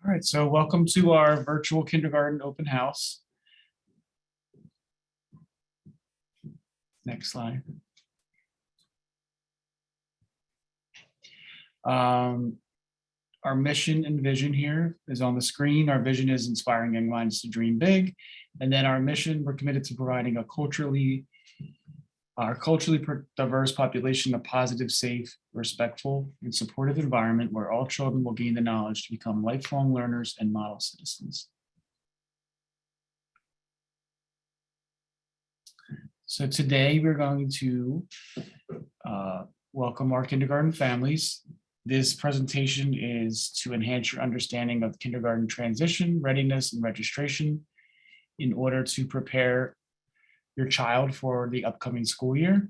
All right, so welcome to our virtual kindergarten open house. Next slide. Our mission and vision here is on the screen. Our vision is inspiring young minds to dream big. And then our mission, we're committed to providing a culturally diverse population, a positive, safe, respectful, and supportive environment where all children will gain the knowledge to become lifelong learners and model citizens. So today we're going to welcome our kindergarten families. This presentation is to enhance your understanding of kindergarten transition, readiness, and registration in order to prepare your child for the upcoming school year.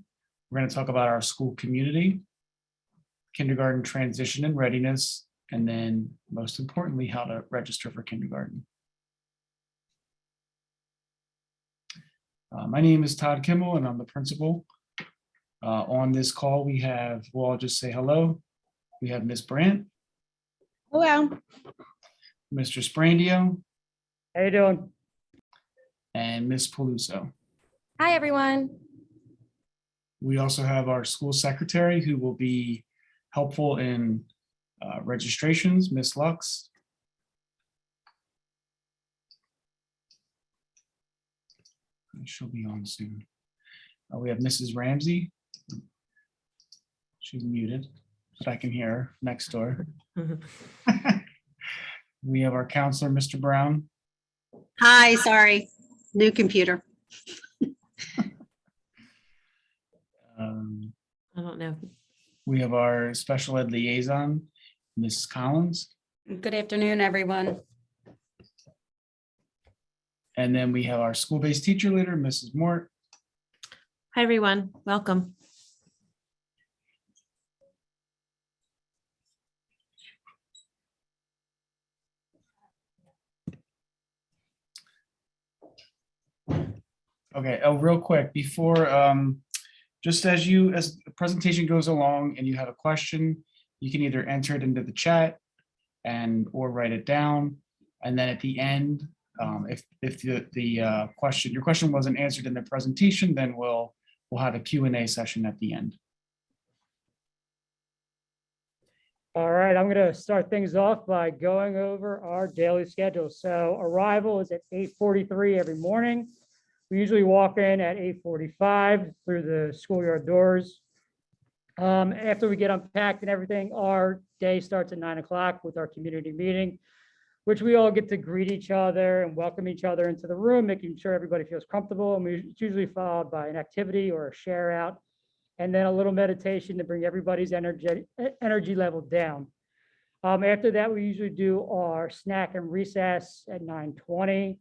We're going to talk about our school community, kindergarten transition and readiness, and then most importantly, how to register for kindergarten. My name is Todd Kimmel and I'm the principal. On this call, we'll all just say hello. We have Miss Brandt. Hello. Mr. Sprandio. How you doing? And Miss Peluso. Hi, everyone. We also have our school secretary who will be helpful in registrations, Miss Lux. She'll be on soon. We have Mrs. Ramsey. She's muted, but I can hear her next door. We have our counselor, Mr. Brown. Hi, sorry, new computer. I don't know. We have our special ed liaison, Mrs. Collins. Good afternoon, everyone. And then we have our school-based teacher leader, Mrs. Mort. Hi, everyone. Welcome. Okay, real quick, before, just as the presentation goes along and you have a question, you can either enter it into the chat or write it down. And then at the end, if your question wasn't answered in the presentation, then we'll have a Q&A session at the end. All right, I'm going to start things off by going over our daily schedule. So arrival is at 8:43 every morning. We usually walk in at 8:45 through the schoolyard doors. After we get unpacked and everything, our day starts at 9 o'clock with our community meeting, which we all get to greet each other and welcome each other into the room, making sure everybody feels comfortable. And it's usually followed by an activity or a share out, and then a little meditation to bring everybody's energy level down. After that, we usually do our snack and recess at 9:20.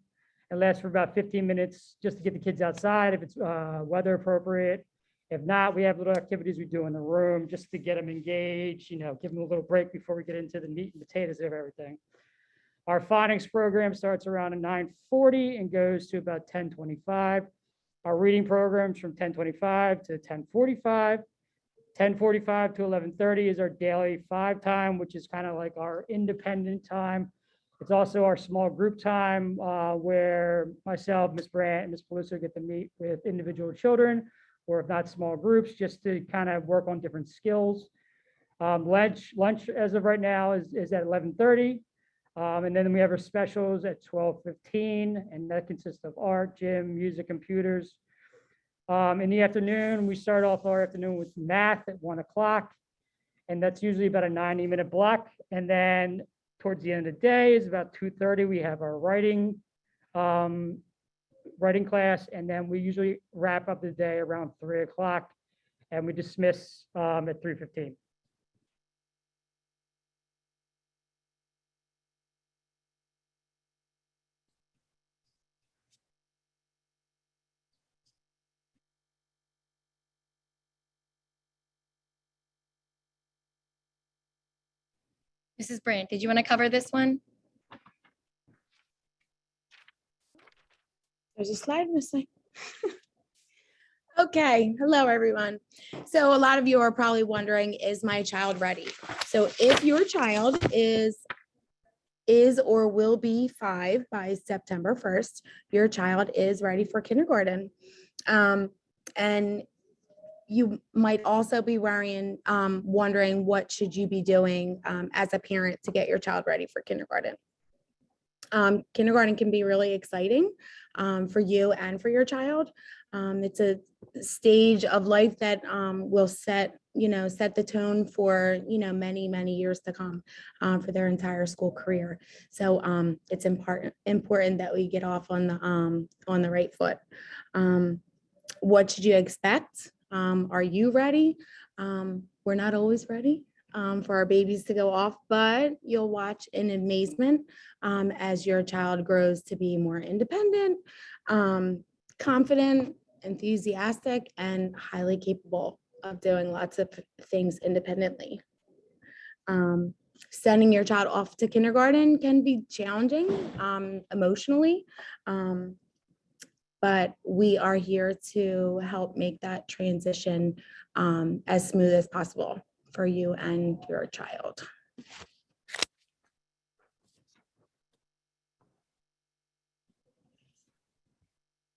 It lasts for about 15 minutes just to get the kids outside if it's weather appropriate. If not, we have little activities we do in the room just to get them engaged, give them a little break before we get into the meat and potatoes of everything. Our phonics program starts around at 9:40 and goes to about 10:25. Our reading programs from 10:25 to 10:45. 10:45 to 11:30 is our daily 5 time, which is kind of like our independent time. It's also our small group time where myself, Ms. Brandt, and Ms. Peluso get to meet with individual children, or if not small groups, just to kind of work on different skills. Lunch as of right now is at 11:30. And then we have our specials at 12:15, and that consists of art, gym, music, computers. In the afternoon, we start off our afternoon with math at 1 o'clock, and that's usually about a 90-minute block. And then towards the end of the day is about 2:30. We have our writing class, and then we usually wrap up the day around 3 o'clock, and we dismiss at 3:15. Mrs. Brandt, did you want to cover this one? There's a slide missing. Okay, hello everyone. So a lot of you are probably wondering, is my child ready? So if your child is is or will be 5 by September 1st, your child is ready for kindergarten. And you might also be wondering what should you be doing as a parent to get your child ready for kindergarten. Kindergarten can be really exciting for you and for your child. It's a stage of life that will set the tone for, many years to come for their entire school career. So it's important that we get off on the right foot. What should you expect? Are you ready? We're not always ready for our babies to go off, but you'll watch in amazement as your child grows to be more independent, confident, enthusiastic, and highly capable of doing lots of things independently. Sending your child off to kindergarten can be challenging emotionally, but we are here to help make that transition as smooth as possible for you and your child.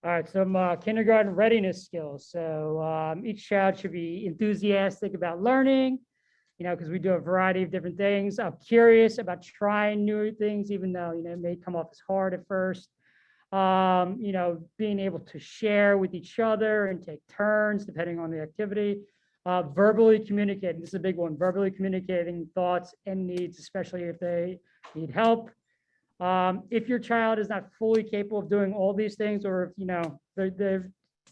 All right, some kindergarten readiness skills. So each child should be enthusiastic about learning, because we do a variety of different things. I'm curious about trying new things, even though, it may come off as hard at first. Being able to share with each other and take turns depending on the activity. Verbally communicating, this is a big one, verbally communicating thoughts and needs, especially if they need help. If your child is not fully capable of doing all these things, or if they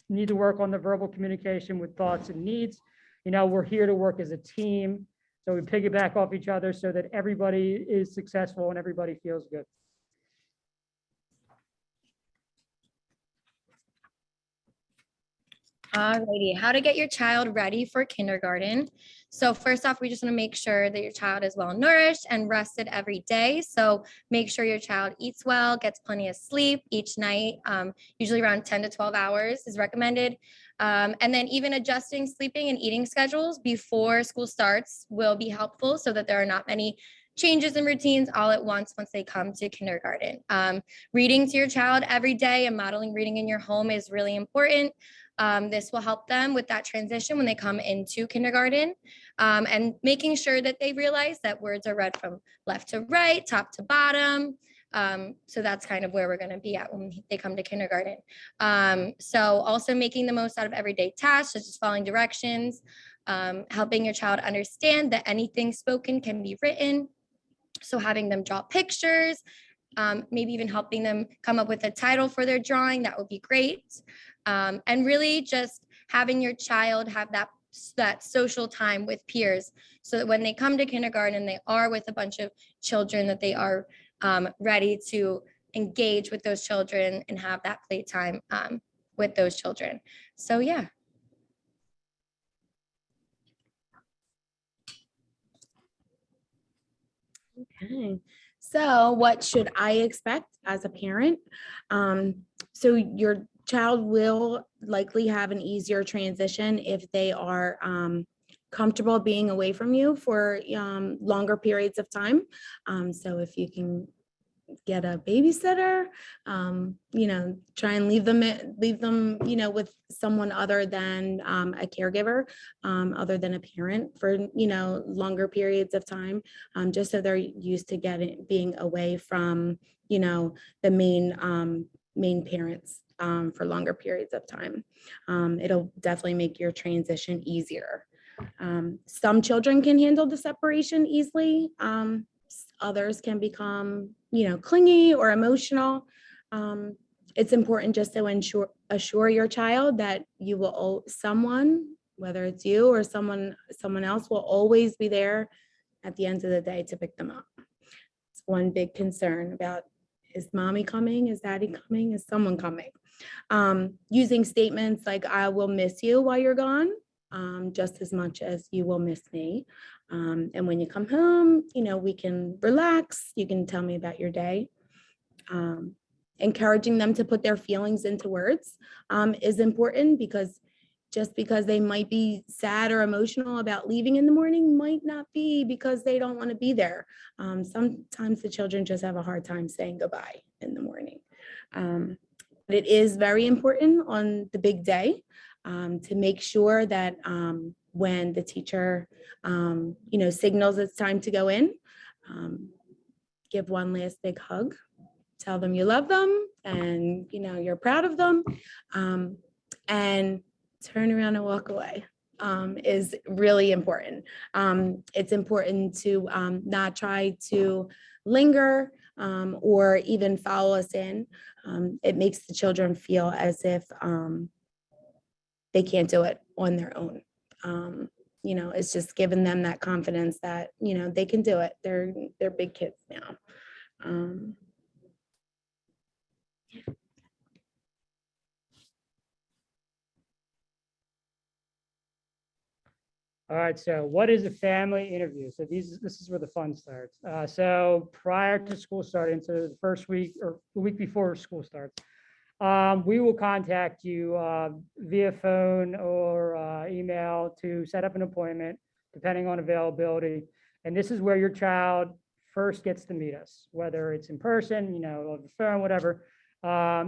need to work on the verbal communication with thoughts and needs, we're here to work as a team. So we piggyback off each other so that everybody is successful and everybody feels good. Alrighty, how to get your child ready for kindergarten. So first off, we just want to make sure that your child is well nourished and rested every day. So make sure your child eats well, gets plenty of sleep each night. Usually around 10 to 12 hours is recommended. And then even adjusting sleeping and eating schedules before school starts will be helpful so that there are not many changes in routines all at once they come to kindergarten. Reading to your child every day and modeling reading in your home is really important. This will help them with that transition when they come into kindergarten, and making sure that they realize that words are read from left to right, top to bottom. So that's kind of where we're going to be at when they come to kindergarten. So also making the most out of everyday tasks, such as following directions, helping your child understand that anything spoken can be written. So having them draw pictures, maybe even helping them come up with a title for their drawing, that would be great. And really just having your child have that social time with peers, so that when they come to kindergarten, they are with a bunch of children, that they are ready to engage with those children and have that playtime with those children. So yeah. Okay. So what should I expect as a parent? So your child will likely have an easier transition if they are comfortable being away from you for longer periods of time. So if you can get a babysitter, try and leave them, with someone other than a caregiver, other than a parent for, longer periods of time, just so they're used to being away from, the main parents for longer periods of time. It'll definitely make your transition easier. Some children can handle the separation easily. Others can become, clingy or emotional. It's important just to assure your child that you will someone, whether it's you or someone else, will always be there at the end of the day to pick them up. It's one big concern about, is mommy coming? Is daddy coming? Is someone coming? Using statements like, I will miss you while you're gone, just as much as you will miss me. And when you come home, we can relax. You can tell me about your day. Encouraging them to put their feelings into words is important, because just because they might be sad or emotional about leaving in the morning might not be because they don't want to be there. Sometimes the children just have a hard time saying goodbye in the morning. But it is very important on the big day to make sure that when the teacher, signals it's time to go in, give one last big hug, tell them you love them and, you're proud of them, and turn around and walk away is really important. It's important to not try to linger or even follow us in. It makes the children feel as if they can't do it on their own. It's just giving them that confidence that, they can do it. They're big kids now. All right, so what is a family interview? So this is where the fun starts. So prior to school starting, so the first week or the week before school starts, we will contact you via phone or email to set up an appointment, depending on availability. And this is where your child first gets to meet us, whether it's in person, over the phone, whatever.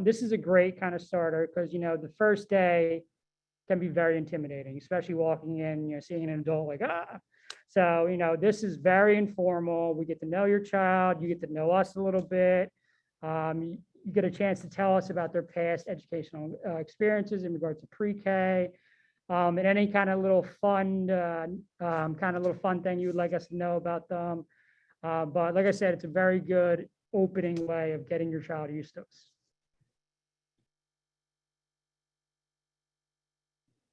This is a great kind of starter because, the first day can be very intimidating, especially walking in, seeing an adult like, ah. So, this is very informal. We get to know your child. You get to know us a little bit. You get a chance to tell us about their past educational experiences in regards to pre-K, and any kind of little fun, thing you would like us to know about them. But like I said, it's a very good opening way of getting your child used to us.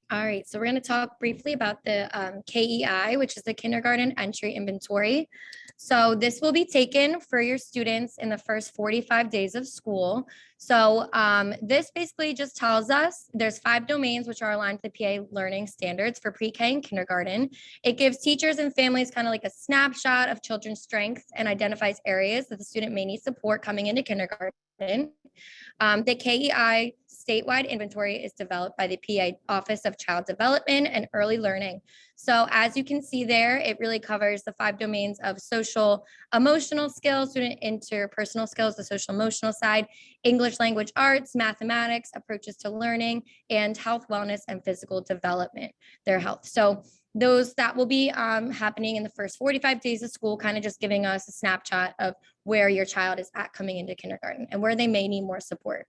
All right, so we're going to talk briefly about the KEI, which is the Kindergarten Entry Inventory. So this will be taken for your students in the first 45 days of school. So this basically just tells us there's 5 domains which are aligned to the PA learning standards for pre-K and kindergarten. It gives teachers and families kind of like a snapshot of children's strengths and identifies areas that the student may need support coming into kindergarten. The KEI statewide inventory is developed by the PA Office of Child Development and Early Learning. So as you can see there, it really covers the 5 domains of social emotional skills, student interpersonal skills, the social emotional side, English language arts, mathematics, approaches to learning, and health, wellness, and physical development, their health. So that will be happening in the first 45 days of school, kind of just giving us a snapshot of where your child is at coming into kindergarten and where they may need more support.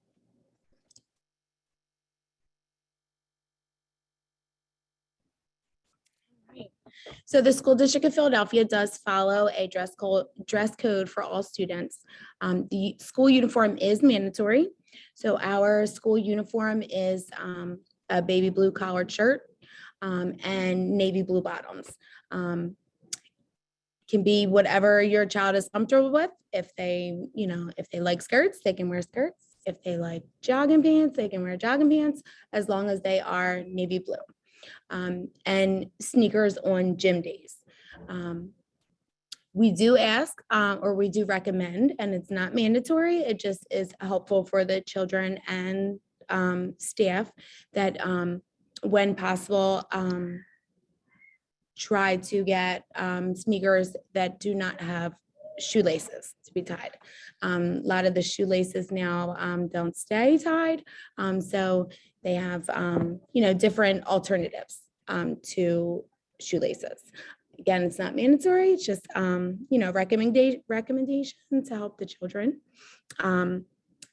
So the School District of Philadelphia does follow a dress code for all students. The school uniform is mandatory. So our school uniform is a baby blue collared shirt and navy blue bottoms. Can be whatever your child is comfortable with. If they like skirts, they can wear skirts. If they like jogging pants, they can wear jogging pants, as long as they are navy blue. And sneakers on gym days. We do ask or we do recommend, and it's not mandatory, it just is helpful for the children and staff that when possible, try to get sneakers that do not have shoelaces to be tied. A lot of the shoelaces now don't stay tied. So they have, different alternatives to shoelaces. Again, it's not mandatory, it's just, recommendation to help the children.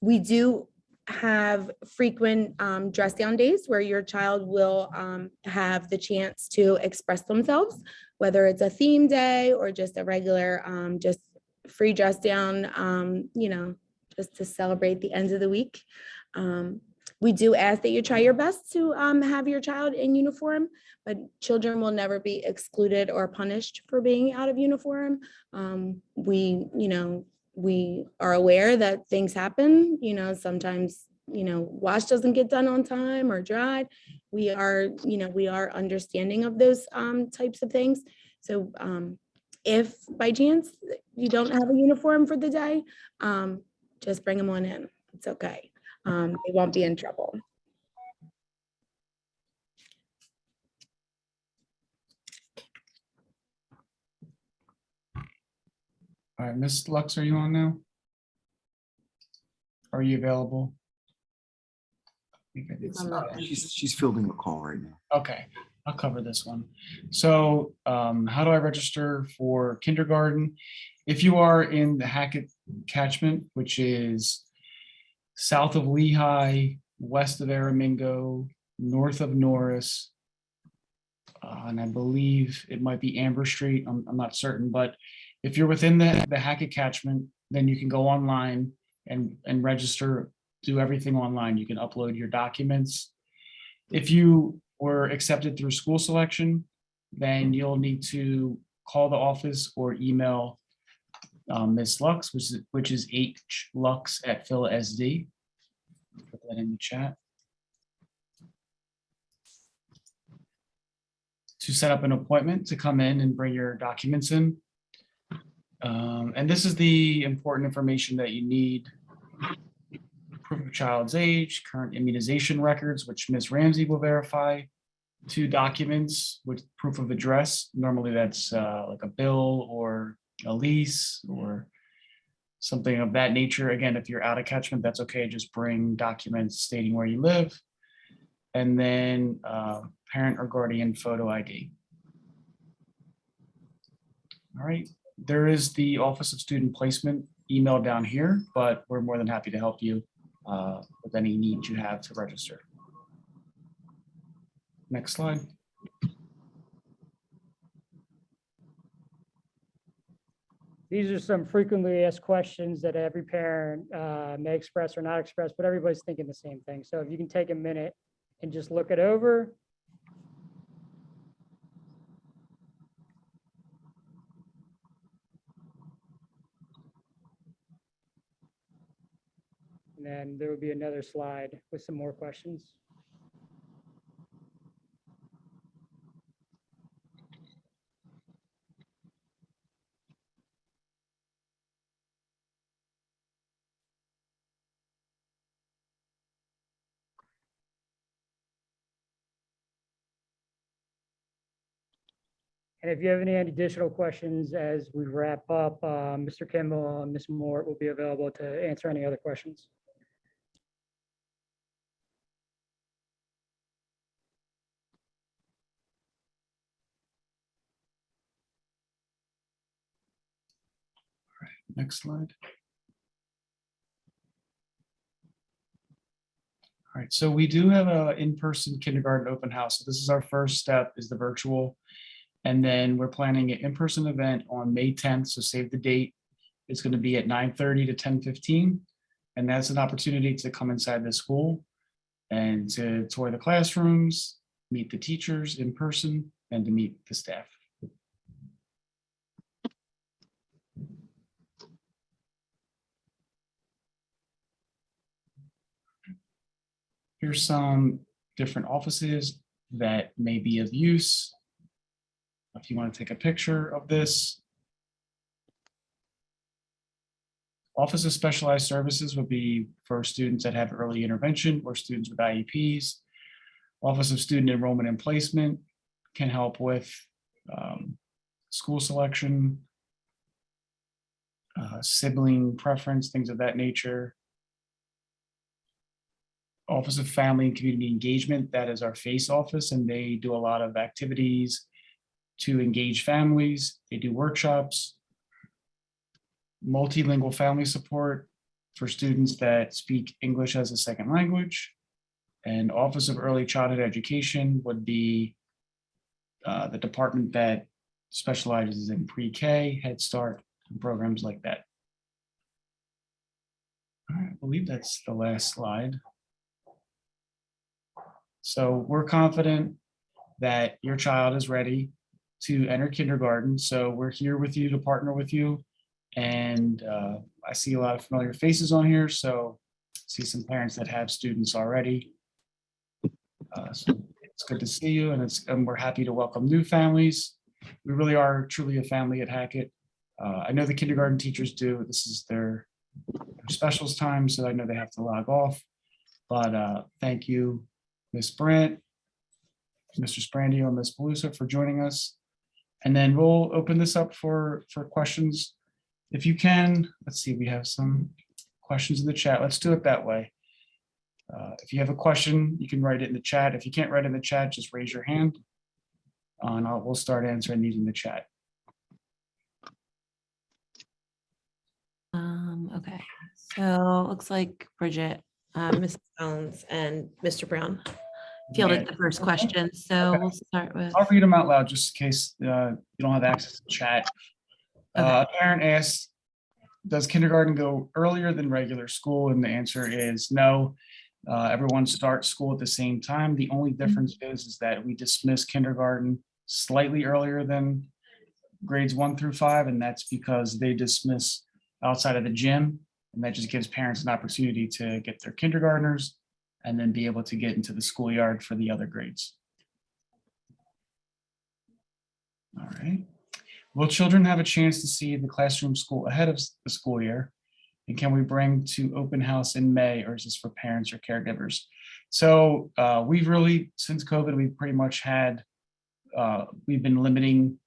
We do have frequent dress down days where your child will have the chance to express themselves, whether it's a theme day or just a regular, just free dress down, just to celebrate the end of the week. We do ask that you try your best to have your child in uniform, but children will never be excluded or punished for being out of uniform. We are aware that things happen, sometimes, wash doesn't get done on time or dried. We are understanding of those types of things. So if by chance you don't have a uniform for the day, just bring them on in. It's okay. They won't be in trouble. All right, Ms. Lux, are you on now? Are you available? I think I did see that. She's fielding a call right now. Okay, I'll cover this one. So how do I register for kindergarten? If you are in the Hackett catchment, which is south of Lehigh, west of Aramingo, north of Norris, and I believe it might be Amber Street, I'm not certain, but if you're within the Hackett catchment, then you can go online and register, do everything online. You can upload your documents. If you were accepted through school selection, then you'll need to call the office or email Ms. Lux, which is hlux@philasd. Put that in the chat. To set up an appointment to come in and bring your documents in. And this is the important information that you need. Proof of child's age, current immunization records, which Ms. Ramsey will verify. 2 documents with proof of address. Normally that's like a bill or a lease or something of that nature. Again, if you're out of catchment, that's okay. Just bring documents stating where you live. And then parent or guardian photo ID. All right, there is the Office of Student Placement email down here, but we're more than happy to help you with any needs you have to register. Next slide. These are some frequently asked questions that every parent may express or not express, but everybody's thinking the same thing. So if you can take a minute and just look it over. And then there will be another slide with some more questions. And if you have any additional questions as we wrap up, Mr. Kimball and Ms. Moore will be available to answer any other questions. Next slide. All right, so we do have a in-person kindergarten open house. So this is our first step, is the virtual. And then we're planning an in-person event on May 10th, so save the date. It's going to be at 9:30 to 10:15. And that's an opportunity to come inside the school and to tour the classrooms, meet the teachers in person, and to meet the staff. Here's some different offices that may be of use. If you want to take a picture of this. Office of Specialized Services would be for students that have early intervention or students with IEPs. Office of Student Enrollment and Placement can help with school selection, sibling preference, things of that nature. Office of Family and Community Engagement, that is our FACE office, and they do a lot of activities to engage families. They do workshops. Multilingual family support for students that speak English as a second language. And Office of Early Childhood Education would be the department that specializes in pre-K, Head Start, and programs like that. All right, I believe that's the last slide. So we're confident that your child is ready to enter kindergarten. So we're here with you to partner with you. And I see a lot of familiar faces on here. So I see some parents that have students already. So it's good to see you, and we're happy to welcome new families. We really are truly a family at Hackett. I know the kindergarten teachers do. This is their specials time, so I know they have to log off. But thank you, Ms. Brandt, Mr. Sprandio, and Ms. Palusa for joining us. And then we'll open this up for questions If you can, let's see, we have some questions in the chat. Let's do it that way. If you have a question, you can write it in the chat. If you can't write in the chat, just raise your hand. And we'll start answering these in the chat. Okay, so it looks like Bridget, Mrs. Jones and Mr. Brown fielded the first question. So Okay. we'll start with, I'll read them out loud just in case you don't have access to chat. Okay. A parent asks, does kindergarten go earlier than regular school? And the answer is no. Everyone starts school at the same time. The only difference is that we dismiss kindergarten slightly earlier than grades 1 through 5, and that's because they dismiss outside of the gym, and that just gives parents an opportunity to get their kindergartners and then be able to get into the schoolyard for the other grades. All right. Will children have a chance to see the classroom school ahead of the school year? And can we bring to open house in May, or is this for parents or caregivers? So we've really, since COVID, we've pretty much had, we've been limiting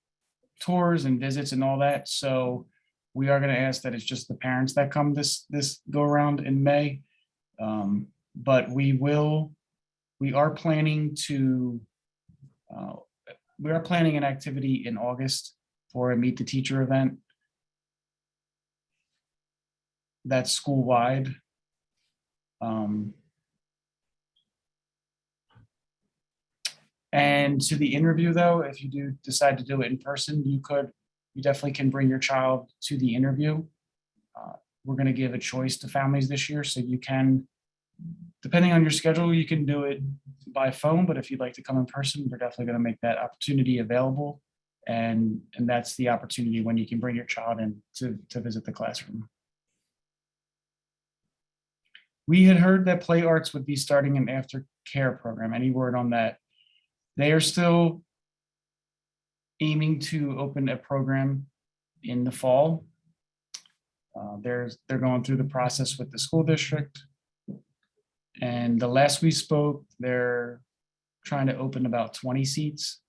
tours and visits and all that. So we are going to ask that it's just the parents that come this go around in May. But we are planning an activity in August for a Meet the Teacher event. That's school-wide. And to the interview, though, if you do decide to do it in person, you definitely can bring your child to the interview. We're going to give a choice to families this year, so you can, depending on your schedule, you can do it by phone, but if you'd like to come in person, we're definitely going to make that opportunity available. And that's the opportunity when you can bring your child in to visit the classroom. We had heard that Play Arts would be starting an aftercare program. Any word on that? They are still aiming to open a program in the fall. They're going through the process with the school district. And the last we spoke, they're trying to open about 20 seats.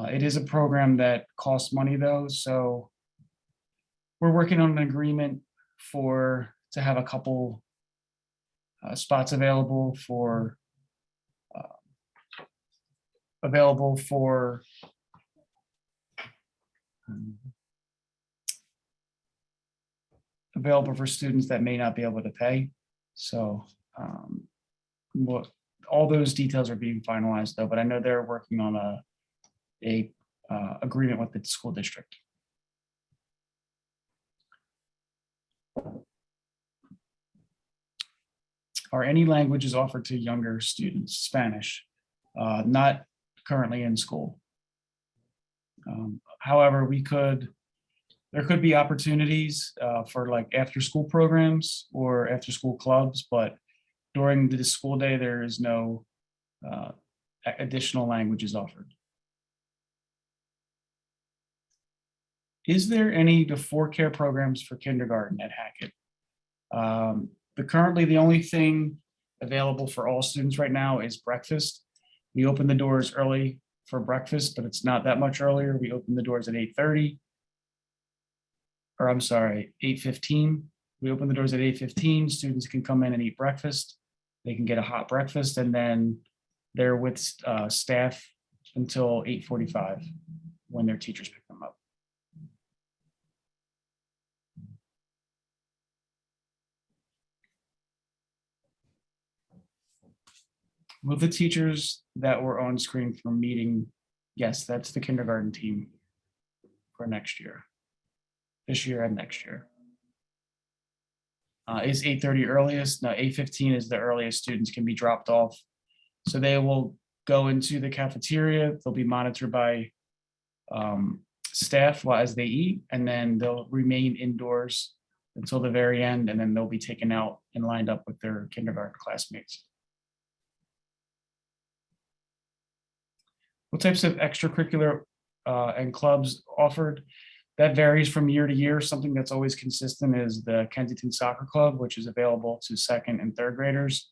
It is a program that costs money though, so we're working on an agreement to have a couple spots available for students that may not be able to pay. So all those details are being finalized though, but I know they're working on a agreement with the school district. Are any languages offered to younger students? Spanish, not currently in school. However, there could be opportunities for like after school programs or after school clubs, but during the school day, there is no additional languages offered. Is there any before care programs for kindergarten at Hackett? Currently, the only thing available for all students right now is breakfast. We open the doors early for breakfast, but it's not that much earlier. We open the doors at 8:30. Or I'm sorry, 8:15. We open the doors at 8:15. Students can come in and eat breakfast. They can get a hot breakfast, and then they're with staff until 8:45 when their teachers pick them up. Will the teachers that were on screen for meeting? Yes, that's the kindergarten team for next year. This year and next year. Is 8:30 earliest? No, 8:15 is the earliest students can be dropped off. So they will go into the cafeteria. They'll be monitored by staff as they eat, and then they'll remain indoors until the very end, and then they'll be taken out and lined up with their kindergarten classmates. What types of extracurricular and clubs offered? That varies from year to year. Something that's always consistent is the Kensington Soccer Club, which is available to second and third graders.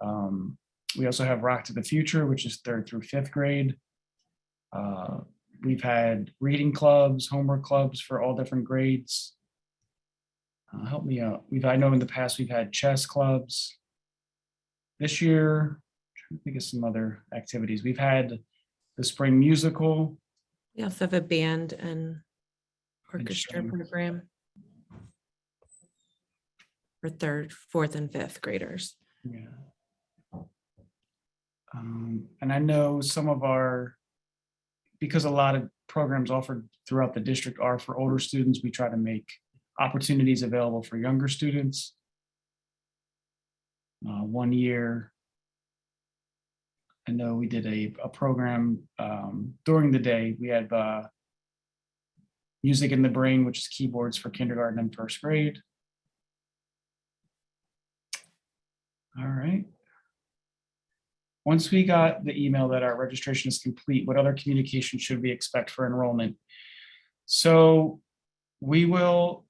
We also have Rock to the Future, which is third through fifth grade. We've had reading clubs, homework clubs for all different grades. Help me out. I know in the past we've had chess clubs. This year, trying to think of some other activities. We've had the spring musical. We also have a band and orchestra string. program for third, fourth, and fifth graders. Yeah. And I know some of because a lot of programs offered throughout the district are for older students, we try to make opportunities available for younger students. One year, I know we did a program during the day. We had Music in the Brain, which is keyboards for kindergarten and first grade. All right. Once we got the email that our registration is complete, what other communication should we expect for enrollment? So we will,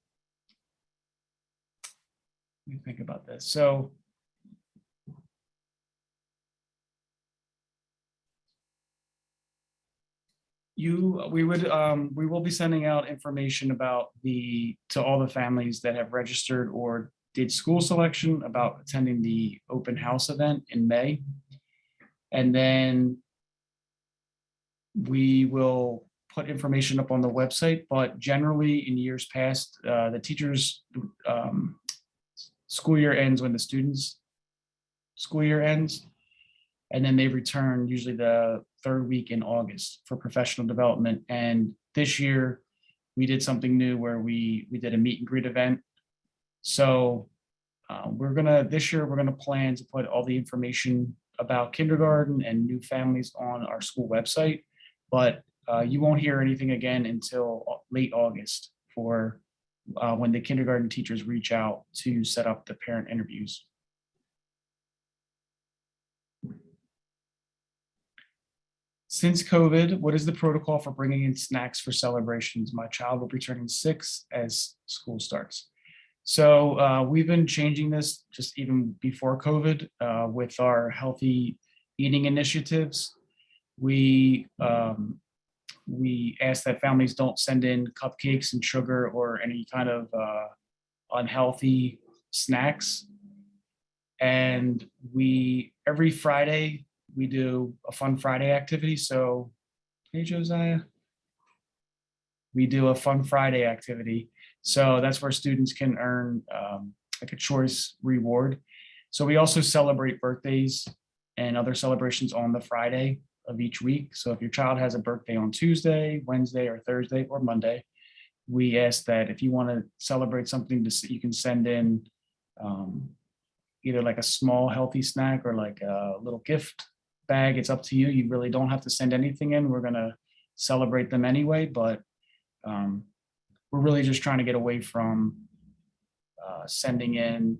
let me think about this. So we will be sending out information about to all the families that have registered or did school selection about attending the open house event in May. And then we will put information up on the website, but generally in years past, the teachers' school year ends when the students' school year ends. And then they return usually the third week in August for professional development. And this year we did something new where we did a meet and greet event. So this year we're gonna plan to put all the information about kindergarten and new families on our school website, but you won't hear anything again until late August for when the kindergarten teachers reach out to set up the parent interviews. Since COVID, what is the protocol for bringing in snacks for celebrations? My child will be turning 6 as school starts. So we've been changing this just even before COVID with our healthy eating initiatives. We ask that families don't send in cupcakes and sugar or any kind of unhealthy snacks. And every Friday, we do a Fun Friday activity. So, hey, Josiah, we do a Fun Friday activity. So that's where students can earn like a choice reward. So we also celebrate birthdays and other celebrations on the Friday of each week. So if your child has a birthday on Tuesday, Wednesday, or Thursday, or Monday, we ask that if you want to celebrate something, you can send in either like a small healthy snack or like a little gift bag. It's up to you. You really don't have to send anything in. We're going to celebrate them anyway, but we're really just trying to get away from sending in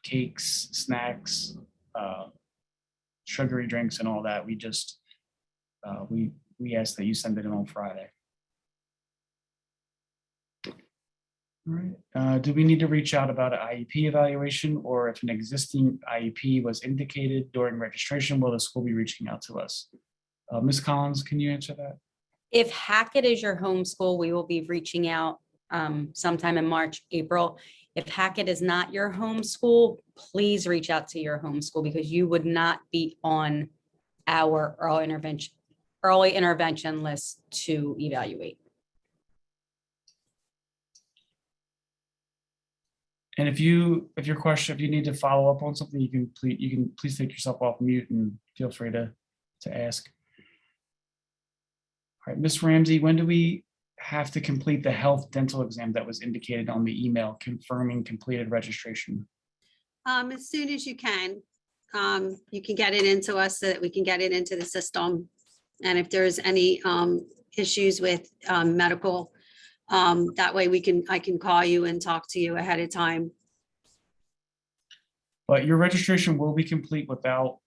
cakes, snacks, sugary drinks, and all that. We just we ask that you send it in on Friday. All right. Do we need to reach out about an IEP evaluation, or if an existing IEP was indicated during registration, will the school be reaching out to us? Ms. Collins, can you answer that? If Hackett is your homeschool, we will be reaching out sometime in March, April. If Hackett is not your homeschool, please reach out to your homeschool because you would not be on our early intervention list to evaluate. And if you need to follow up on something, you can please take yourself off mute and feel free to ask. All right, Ms. Ramsey, when do we have to complete the health dental exam that was indicated on the email confirming completed registration? As soon as you can get it into us so that we can get it into the system. And if there's any issues with medical, that way I can call you and talk to you ahead of time. But your registration will be complete without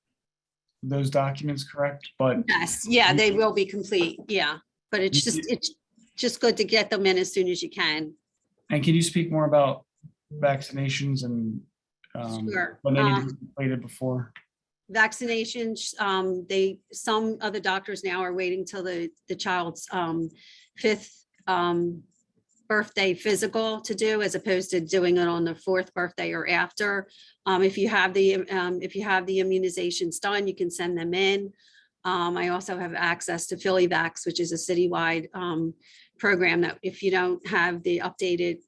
those documents, correct? But Yes, yeah, they will be complete. Yeah, but it's just good to get them in as soon as you can. And can you speak more about vaccinations and Sure. when they need to be completed before? vaccinations, some of the doctors now are waiting till the child's fifth birthday physical to do, as opposed to doing it on the fourth birthday or after. If you have the immunizations done, you can send them in. I also have access to Philly Vax, which is a citywide program that if you don't have the updated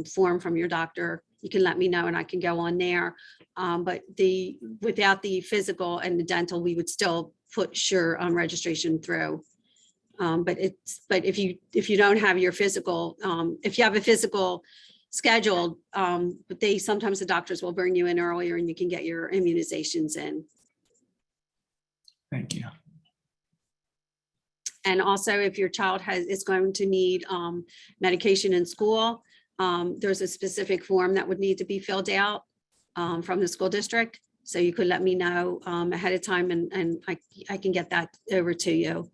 form from your doctor, you can let me know and I can go on there. But without the physical and the dental, we would still put your registration through. But if you don't have your physical, if you have a physical scheduled, but sometimes the doctors will bring you in earlier and you can get your immunizations in. Thank you. And also, if your child is going to need medication in school, there's a specific form that would need to be filled out from the school district. So you could let me know ahead of time and I can get that over to you.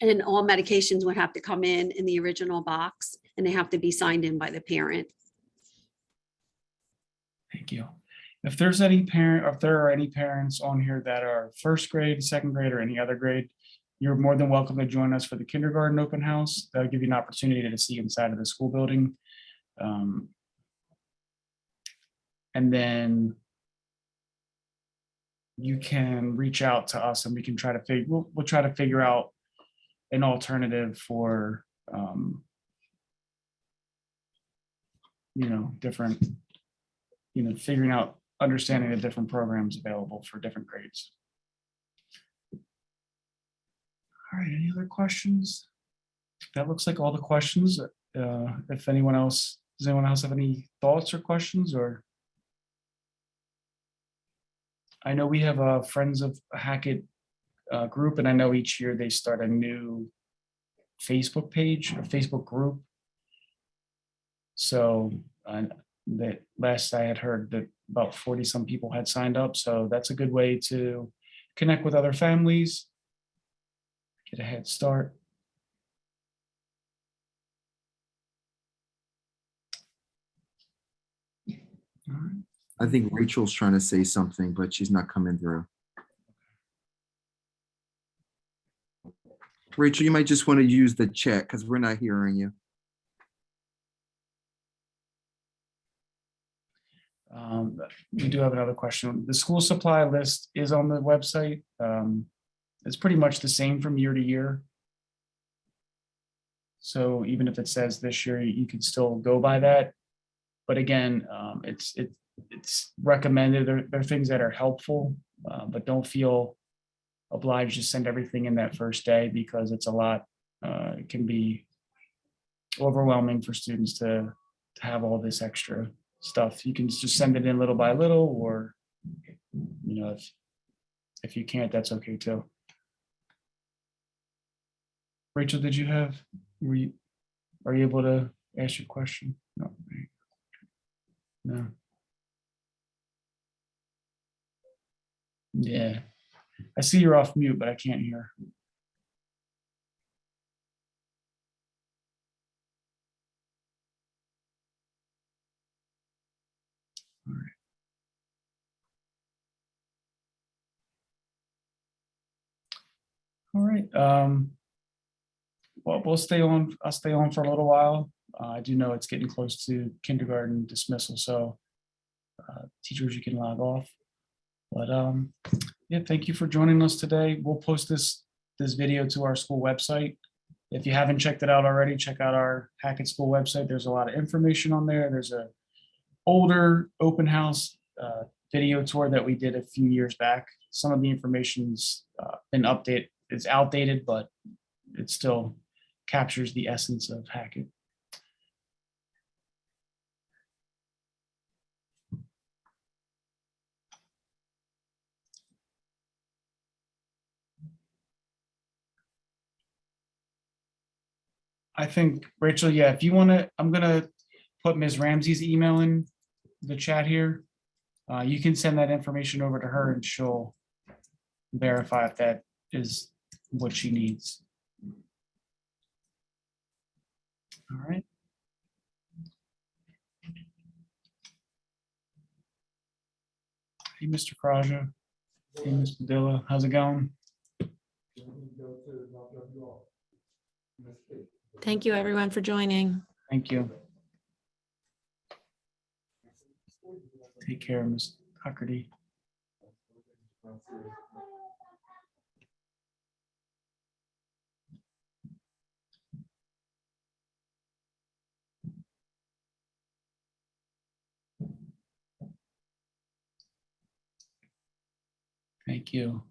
And all medications would have to come in the original box and they have to be signed in by the parent. Thank you. If there are any parents on here that are first grade, second grade, or any other grade, you're more than welcome to join us for the kindergarten open house. That'll give you an opportunity to see inside of the school building. And then you can reach out to us and we can try to we'll try to figure out an alternative for, different, figuring out, understanding the different programs available for different grades. All right, any other questions? That looks like all the questions. If anyone else, does anyone else have any thoughts or questions? Or I know we have a Friends of Hackett group, and I know each year they start a new Facebook page or Facebook group. So that last I had heard that about 40 some people had signed up. So that's a good way to connect with other families, get a head start. All right. I think Rachel's trying to say something, but she's not coming through. Rachel, you might just want to use the chat because we're not hearing you. We do have another question. The school supply list is on the website. It's pretty much the same from year to year. So even if it says this year, you could still go by that. But again, it's recommended. There are things that are helpful, but don't feel obliged to send everything in that first day because it's a lot. It can be overwhelming for students to have all this extra stuff. You can just send it in little by little, or if you can't, that's okay too. Rachel, are you able to ask your question? No. Yeah, I see you're off mute, but I can't hear. All right. Well, I'll stay on for a little while. I do know it's getting close to kindergarten dismissal, so teachers, you can log off. But yeah, thank you for joining us today. We'll post this video to our school website. If you haven't checked it out already, check out our Hackett School website. There's a lot of information on there. There's a older open house video tour that we did a few years back. Some of the information's been updated. It's outdated, but it still captures the essence of Hackett. I think, Rachel, yeah, if you want to, I'm going to put Ms. Ramsey's email in the chat here. You can send that information over to her and she'll verify if that is what she needs. All right. Mr. Karaja. Hey, Ms. Padilla, how's it going? Thank you, everyone, for joining. Thank you. Take care, Ms. Huckerty. Thank you.